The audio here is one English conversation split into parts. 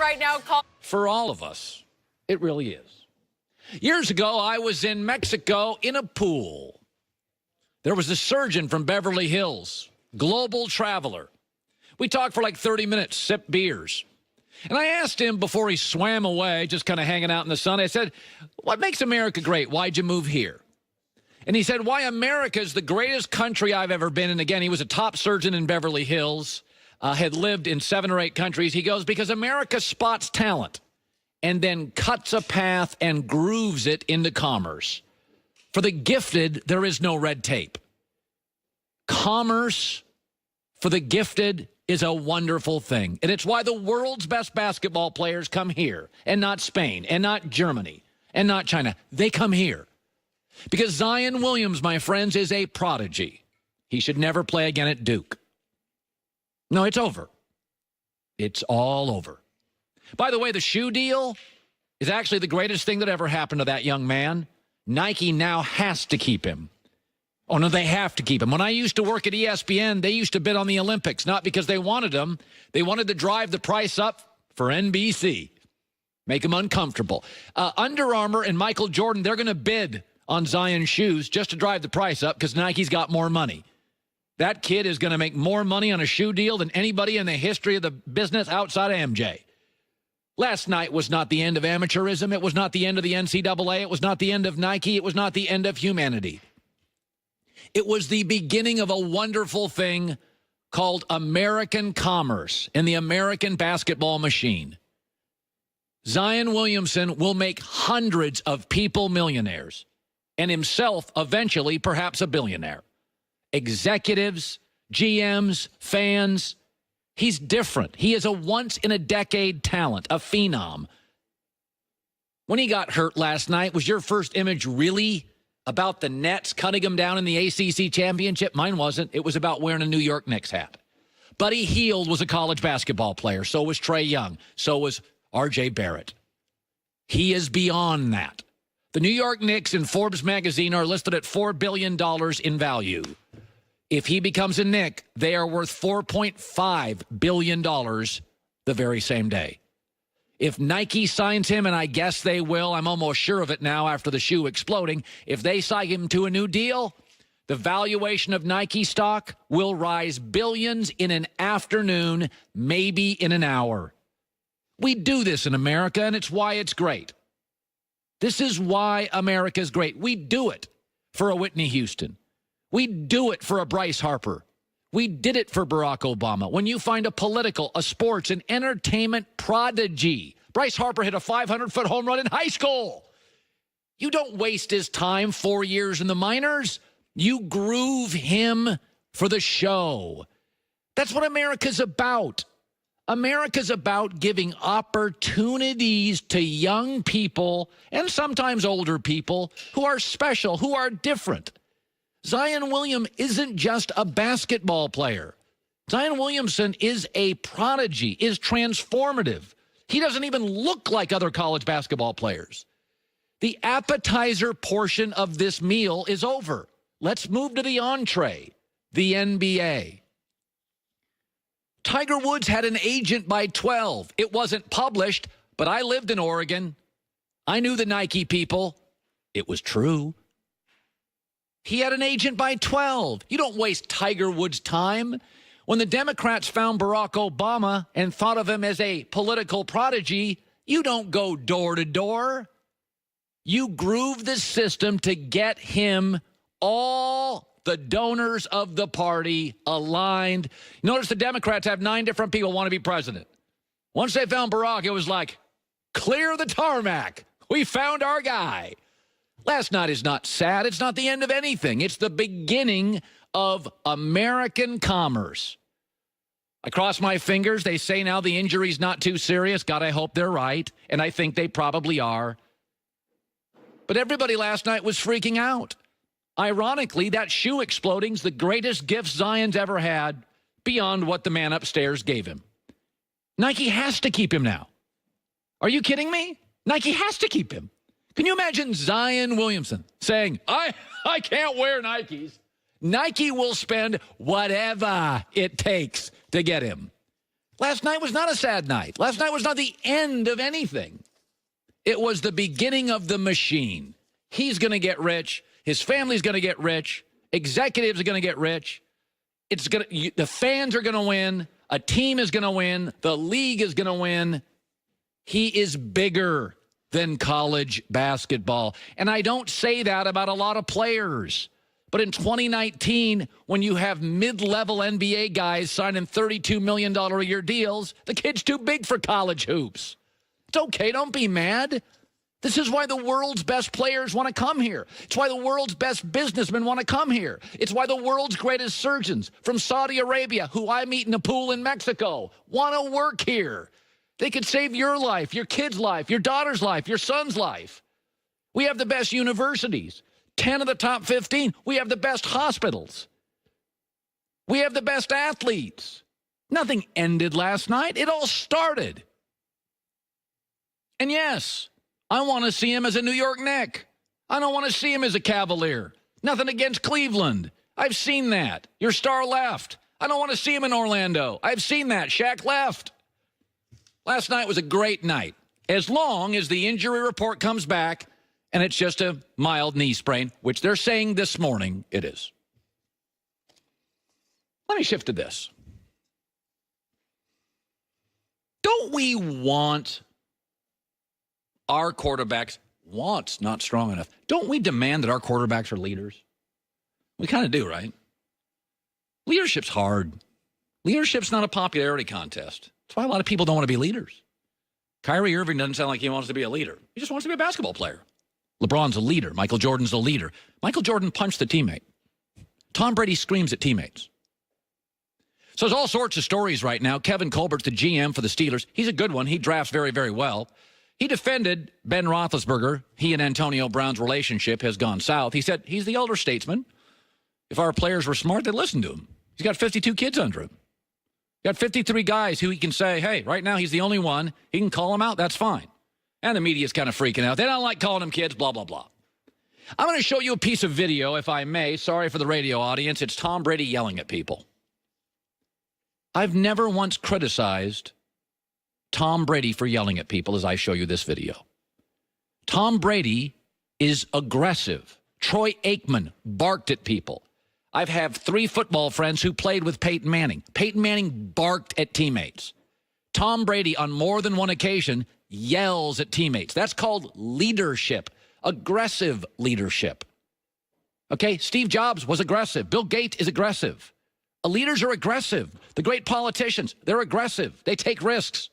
right now. For all of us, it really is. Years ago, I was in Mexico in a pool. There was a surgeon from Beverly Hills, global traveler. We talked for like 30 minutes, sipped beers. And I asked him before he swam away, just kind of hanging out in the sun, I said, what makes America great? Why'd you move here? And he said, why America is the greatest country I've ever been in. Again, he was a top surgeon in Beverly Hills, had lived in 7 or 8 countries. He goes, because America spots talent and then cuts a path and grooves it into commerce. For the gifted, there is no red tape. Commerce for the gifted is a wonderful thing. And it's why the world's best basketball players come here, and not Spain, and not Germany, and not China. They come here. Because Zion Williams, my friends, is a prodigy. He should never play again at Duke. No, it's over. It's all over. By the way, the shoe deal is actually the greatest thing that ever happened to that young man. Nike now has to keep him. Oh, no, they have to keep him. When I used to work at ESPN, they used to bid on the Olympics, not because they wanted him. They wanted to drive the price up for NBC, make them uncomfortable. Under Armour and Michael Jordan, they're going to bid on Zion shoes just to drive the price up because Nike's got more money. That kid is going to make more money on a shoe deal than anybody in the history of the business outside of MJ. Last night was not the end of amateurism. It was not the end of the NCAA. It was not the end of Nike. It was not the end of humanity. It was the beginning of a wonderful thing called American commerce and the American basketball machine. Zion Williamson will make hundreds of people millionaires and himself eventually perhaps a billionaire. Executives, GMs, fans. He's different. He is a once-in-a-decade talent, a phenom. When he got hurt last night, was your first image really about the Nets cutting him down in the ACC championship? Mine wasn't. It was about wearing a New York Knicks hat. Buddy Hield was a college basketball player. So was Trae Young. So was R.J. Barrett. He is beyond that. The New York Knicks in Forbes magazine are listed at $4 billion in value. If he becomes a Knick, they are worth $4.5 billion the very same day. If Nike signs him, and I guess they will, I'm almost sure of it now after the shoe exploding, if they sign him to a new deal, the valuation of Nike stock will rise billions in an afternoon, maybe in an hour. We do this in America, and it's why it's great. This is why America's great. We do it for a Whitney Houston. We do it for a Bryce Harper. We did it for Barack Obama. When you find a political, a sports, an entertainment prodigy, Bryce Harper hit a 500-foot home run in high school. You don't waste his time 4 years in the minors. You groove him for the show. That's what America's about. America's about giving opportunities to young people and sometimes older people who are special, who are different. Zion Williams isn't just a basketball player. Zion Williamson is a prodigy, is transformative. He doesn't even look like other college basketball players. The appetizer portion of this meal is over. Let's move to the entree, the NBA. Tiger Woods had an agent by 12. It wasn't published, but I lived in Oregon. I knew the Nike people. It was true. He had an agent by 12. You don't waste Tiger Woods' time. When the Democrats found Barack Obama and thought of him as a political prodigy, you don't go door to door. You groove the system to get him all the donors of the party aligned. Notice the Democrats have 9 different people want to be president. Once they found Barack, it was like, clear the tarmac. We found our guy. Last night is not sad. It's not the end of anything. It's the beginning of American commerce. I cross my fingers. They say now the injury's not too serious. God, I hope they're right. And I think they probably are. But everybody last night was freaking out. Ironically, that shoe exploding's the greatest gift Zion's ever had beyond what the man upstairs gave him. Nike has to keep him now. Are you kidding me? Nike has to keep him. Can you imagine Zion Williamson saying, I can't wear Nikes? Nike will spend whatever it takes to get him. Last night was not a sad night. Last night was not the end of anything. It was the beginning of the machine. He's going to get rich. His family's going to get rich. Executives are going to get rich. The fans are going to win. A team is going to win. The league is going to win. He is bigger than college basketball. And I don't say that about a lot of players. But in 2019, when you have mid-level NBA guys signing $32 million a year deals, the kid's too big for college hoops. It's okay. Don't be mad. This is why the world's best players want to come here. It's why the world's best businessmen want to come here. It's why the world's greatest surgeons from Saudi Arabia, who I meet in a pool in Mexico, want to work here. They could save your life, your kid's life, your daughter's life, your son's life. We have the best universities, 10 of the top 15. We have the best hospitals. We have the best athletes. Nothing ended last night. It all started. And yes, I want to see him as a New York Knick. I don't want to see him as a Cavalier. Nothing against Cleveland. I've seen that. Your star left. I don't want to see him in Orlando. I've seen that. Shaq left. Last night was a great night, as long as the injury report comes back and it's just a mild knee sprain, which they're saying this morning it is. Let me shift to this. Don't we want our quarterbacks, wants not strong enough, don't we demand that our quarterbacks are leaders? We kind of do, right? Leadership's hard. Leadership's not a popularity contest. That's why a lot of people don't want to be leaders. Kyrie Irving doesn't sound like he wants to be a leader. He just wants to be a basketball player. LeBron's a leader. Michael Jordan's a leader. Michael Jordan punched the teammate. Tom Brady screams at teammates. So there's all sorts of stories right now. Kevin Colbert's the GM for the Steelers. He's a good one. He drafts very, very well. He defended Ben Roethlisberger. He and Antonio Brown's relationship has gone south. He said he's the elder statesman. If our players were smart, they'd listen to him. He's got 52 kids under him. Got 53 guys who he can say, hey, right now he's the only one. He can call them out. That's fine. And the media's kind of freaking out. They don't like calling them kids, blah, blah, blah. I'm going to show you a piece of video, if I may. Sorry for the radio audience. It's Tom Brady yelling at people. I've never once criticized Tom Brady for yelling at people as I show you this video. Tom Brady is aggressive. Troy Aikman barked at people. I have 3 football friends who played with Peyton Manning. Peyton Manning barked at teammates. Tom Brady, on more than one occasion, yells at teammates. That's called leadership, aggressive leadership. Okay, Steve Jobs was aggressive. Bill Gates is aggressive. Leaders are aggressive. The great politicians, they're aggressive. They take risks.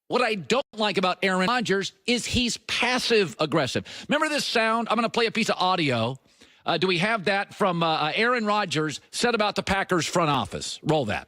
What I don't like about Aaron Rodgers is he's passive-aggressive. Remember this sound? I'm going to play a piece of audio. Do we have that from Aaron Rodgers said about the Packers front office? Roll that.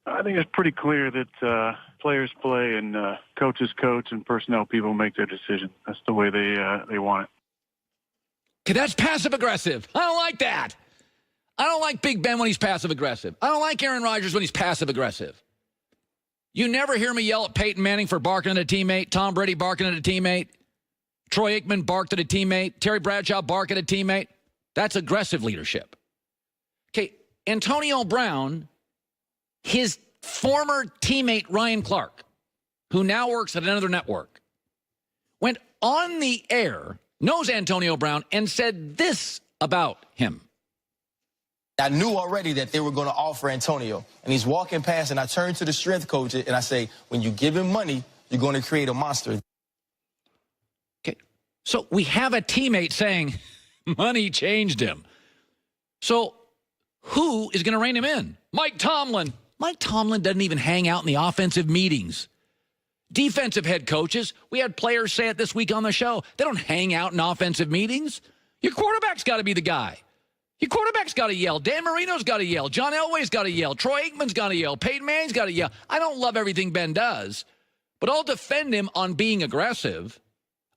I think it's pretty clear that players play and coaches coach and personnel people make their decision. That's the way they want it. Okay, that's passive-aggressive. I don't like that. I don't like Big Ben when he's passive-aggressive. I don't like Aaron Rodgers when he's passive-aggressive. You never hear me yell at Peyton Manning for barking at a teammate, Tom Brady barking at a teammate, Troy Aikman barked at a teammate, Terry Bradshaw barking at a teammate. That's aggressive leadership. Okay, Antonio Brown, his former teammate Ryan Clark, who now works at another network, went on the air, knows Antonio Brown, and said this about him. I knew already that they were going to offer Antonio. And he's walking past, and I turn to the strength coach, and I say, when you give him money, you're going to create a monster. Okay, so we have a teammate saying money changed him. So who is going to rein him in? Mike Tomlin. Mike Tomlin doesn't even hang out in the offensive meetings. Defensive head coaches, we had players say it this week on the show, they don't hang out in offensive meetings. Your quarterback's got to be the guy. Your quarterback's got to yell. Dan Marino's got to yell. John Elway's got to yell. Troy Aikman's got to yell. Peyton Manning's got to yell. I don't love everything Ben does, but I'll defend him on being aggressive.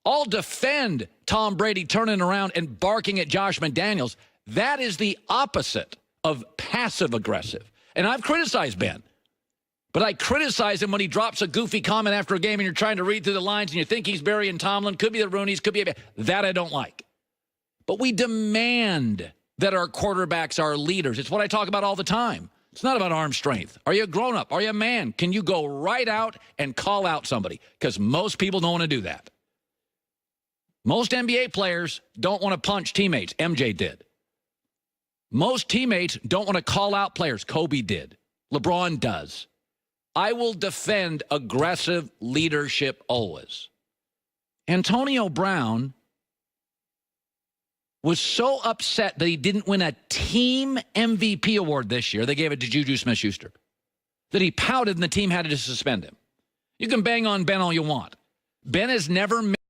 I'll defend Tom Brady turning around and barking at Josh McDaniels. That is the opposite of passive-aggressive. And I've criticized Ben, but I criticize him when he drops a goofy comment after a game and you're trying to read through the lines and you think he's burying Tomlin. Could be the Rooneys, could be that I don't like. But we demand that our quarterbacks are leaders. It's what I talk about all the time. It's not about arm strength. Are you a grown-up? Are you a man? Can you go right out and call out somebody? Because most people don't want to do that. Most NBA players don't want to punch teammates. MJ did. Most teammates don't want to call out players. Kobe did. LeBron does. I will defend aggressive leadership always. Antonio Brown was so upset that he didn't win a team MVP award this year, they gave it to Juju Smith-Schuster, that he pouted and the team had to suspend him. You can bang on Ben all you want. Ben has never